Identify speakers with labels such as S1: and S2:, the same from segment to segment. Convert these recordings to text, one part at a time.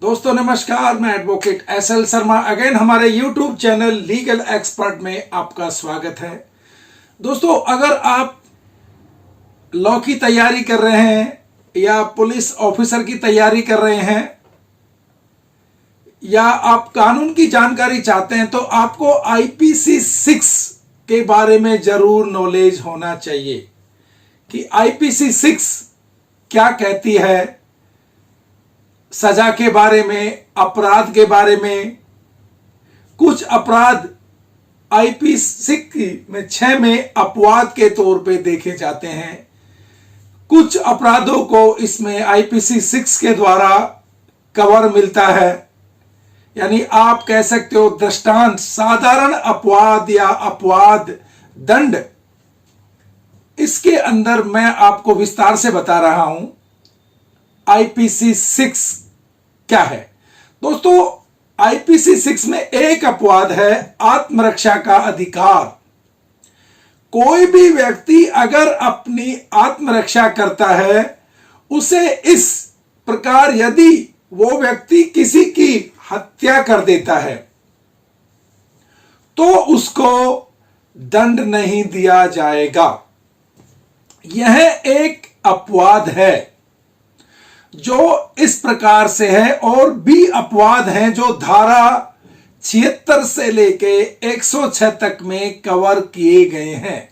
S1: दोस्तों नमस्कार, मैं एडवोकेट एसएल शर्मा अगेन हमारे यूट्यूब चैनल लीगल एक्सपर्ट में आपका स्वागत है। दोस्तों, अगर आप लॉ की तैयारी कर रहे हैं या पुलिस ऑफिसर की तैयारी कर रहे हैं या आप कानून की जानकारी चाहते हैं तो आपको आईपीसी 6 के बारे में जरूर नॉलेज होना चाहिए कि आईपीसी 6 क्या कहती है, सजा के बारे में, अपराध के बारे में। कुछ अपराध आईपीसी में 6 में अपवाद के तौर पे देखे जाते हैं। कुछ अपराधों को इसमें आईपीसी 6 के द्वारा कवर मिलता है। यानी आप कह सकते हो दृष्टांत, साधारण अपवाद या अपवाद दंड। इसके अंदर मैं आपको विस्तार से बता रहा हूं आईपीसी 6 क्या है। दोस्तों, आईपीसी 6 में एक अपवाद है आत्मरक्षा का अधिकार। कोई भी व्यक्ति अगर अपनी आत्मरक्षा करता है, उसे इस प्रकार यदि वो व्यक्ति किसी की हत्या कर देता है तो उसको दंड नहीं दिया जाएगा। यह एक अपवाद है जो इस प्रकार से है, और भी अपवाद हैं जो धारा 76 से लेके 106 तक में कवर किए गए हैं।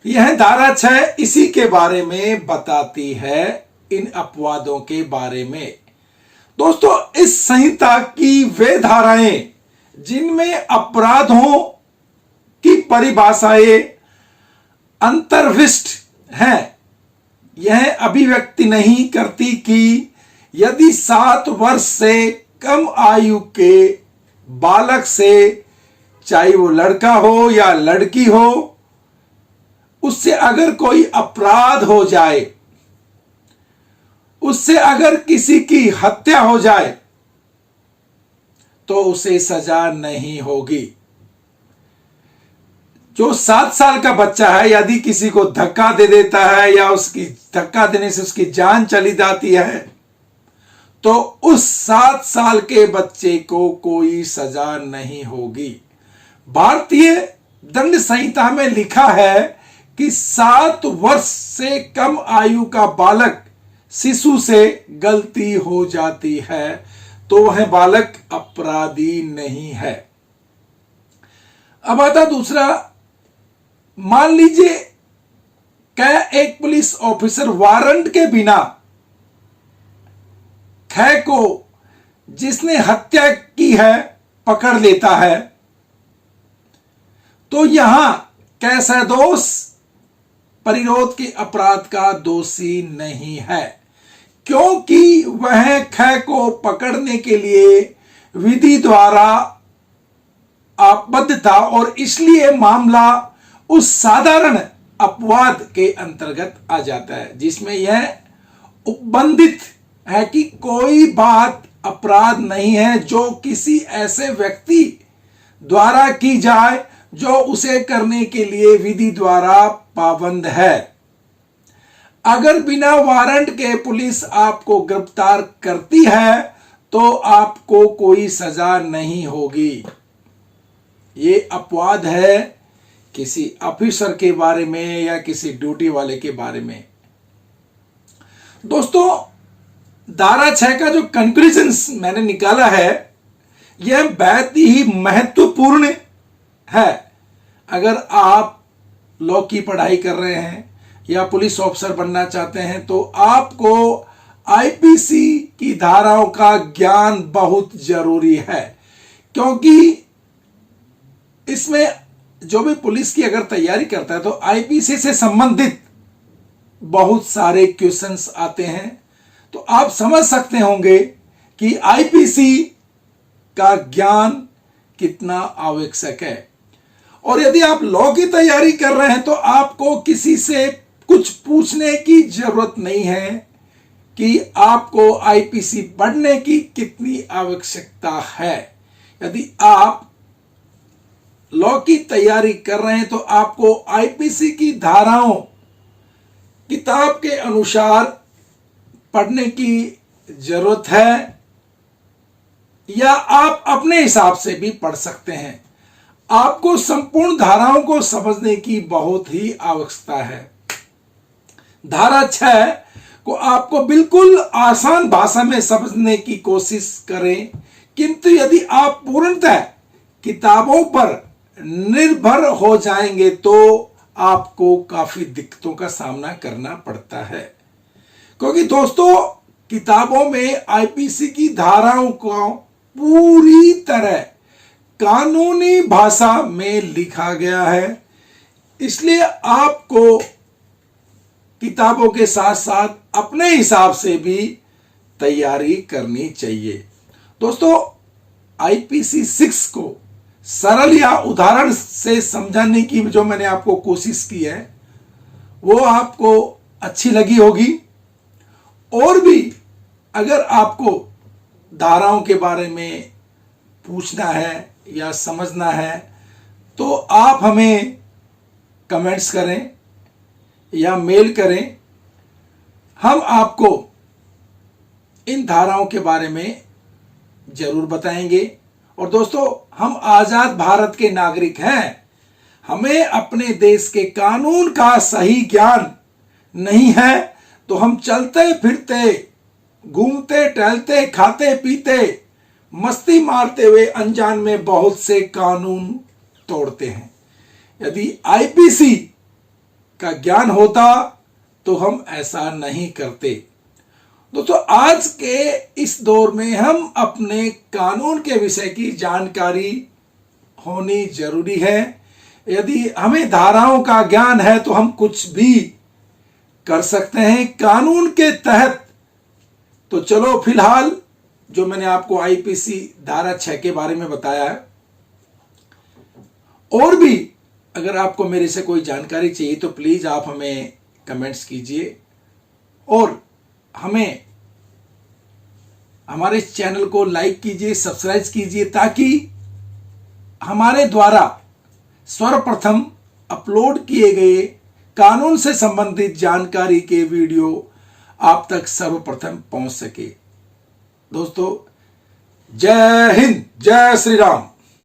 S1: यह धारा 6 इसी के बारे में बताती है, इन अपवादों के बारे में। दोस्तों, इस संहिता की वे धाराएं जिनमें अपराधों की परिभाषाएं अंतर्विष्ट हैं, यह अभिव्यक्ति नहीं करती कि यदि 7 वर्ष से कम आयु के बालक से, चाहे वो लड़का हो या लड़की हो, उससे अगर कोई अपराध हो जाए, उससे अगर किसी की हत्या हो जाए तो उसे सजा नहीं होगी। जो 7 साल का बच्चा है, यदि किसी को धक्का दे देता है या उसकी धक्का देने से उसकी जान चली जाती है तो उस 7 साल के बच्चे को कोई सजा नहीं होगी। भारतीय दंड संहिता में लिखा है कि 7 वर्ष से कम आयु का बालक, शिशु से गलती हो जाती है तो वह बालक अपराधी नहीं है। अब आता दूसरा, मान लीजिए क्या एक पुलिस ऑफिसर वारंट के बिना खै को, जिसने हत्या की है, पकड़ लेता है तो यहां कै सदोष परिरोध के अपराध का दोषी नहीं है, क्योंकि वह खै को पकड़ने के लिए विधि द्वारा आबद्ध था और इसलिए मामला उस साधारण अपवाद के अंतर्गत आ जाता है जिसमें यह उपबंधित है कि कोई बात अपराध नहीं है जो किसी ऐसे व्यक्ति द्वारा की जाए जो उसे करने के लिए विधि द्वारा पाबंद है। अगर बिना वारंट के पुलिस आपको गिरफ्तार करती है तो आपको कोई सजा नहीं होगी। ये अपवाद है किसी ऑफिसर के बारे में या किसी ड्यूटी वाले के बारे में। दोस्तों, धारा 6 का जो कंक्लूजन्स मैंने निकाला है, यह बहुत ही महत्वपूर्ण है। अगर आप लॉ की पढ़ाई कर रहे हैं या पुलिस ऑफिसर बनना चाहते हैं तो आपको आईपीसी की धाराओं का ज्ञान बहुत जरूरी है, क्योंकि इसमें जो भी पुलिस की अगर तैयारी करता है तो आईपीसी से संबंधित बहुत सारे क्वेश्चंस आते हैं। तो आप समझ सकते होंगे कि आईपीसी का ज्ञान कितना आवश्यक है। और यदि आप लॉ की तैयारी कर रहे हैं तो आपको किसी से कुछ पूछने की जरूरत नहीं है कि आपको आईपीसी पढ़ने की कितनी आवश्यकता है। यदि आप लॉ की तैयारी कर रहे हैं तो आपको आईपीसी की धाराओं किताब के अनुसार पढ़ने की जरूरत है या आप अपने हिसाब से भी पढ़ सकते हैं। आपको संपूर्ण धाराओं को समझने की बहुत ही आवश्यकता है। धारा 6 को आपको बिल्कुल आसान भाषा में समझने की कोशिश करें, किंतु यदि आप पूर्णतः किताबों पर निर्भर हो जाएंगे तो आपको काफी दिक्कतों का सामना करना पड़ता है, क्योंकि दोस्तों किताबों में आईपीसी की धाराओं को पूरी तरह कानूनी भाषा में लिखा गया है। इसलिए आपको किताबों के साथ साथ अपने हिसाब से भी तैयारी करनी चाहिए। दोस्तों आईपीसी 6 को सरल या उदाहरण से समझाने की जो मैंने आपको कोशिश की है वो आपको अच्छी लगी होगी। और भी अगर आपको धाराओं के बारे में पूछना है या समझना है तो आप हमें कमेंट्स करें या मेल करें, हम आपको इन धाराओं के बारे में जरूर बताएंगे। और दोस्तों हम आजाद भारत के नागरिक हैं, हमें अपने देश के कानून का सही ज्ञान नहीं है तो हम चलते फिरते घूमते टहलते खाते पीते मस्ती मारते हुए अनजान में बहुत से कानून तोड़ते हैं। यदि आईपीसी का ज्ञान होता तो हम ऐसा नहीं करते। दोस्तों आज के इस दौर में हम अपने कानून के विषय की जानकारी होनी जरूरी है। यदि हमें धाराओं का ज्ञान है तो हम कुछ भी कर सकते हैं कानून के तहत। तो चलो फिलहाल जो मैंने आपको आईपीसी धारा 6 के बारे में बताया है, और भी अगर आपको मेरे से कोई जानकारी चाहिए तो प्लीज आप हमें कमेंट्स कीजिए और हमें हमारे चैनल को लाइक कीजिए, सब्सक्राइब कीजिए, ताकि हमारे द्वारा सर्वप्रथम अपलोड किए गए कानून से संबंधित जानकारी के वीडियो आप तक सर्वप्रथम पहुंच सके। दोस्तों जय हिंद, जय श्री राम।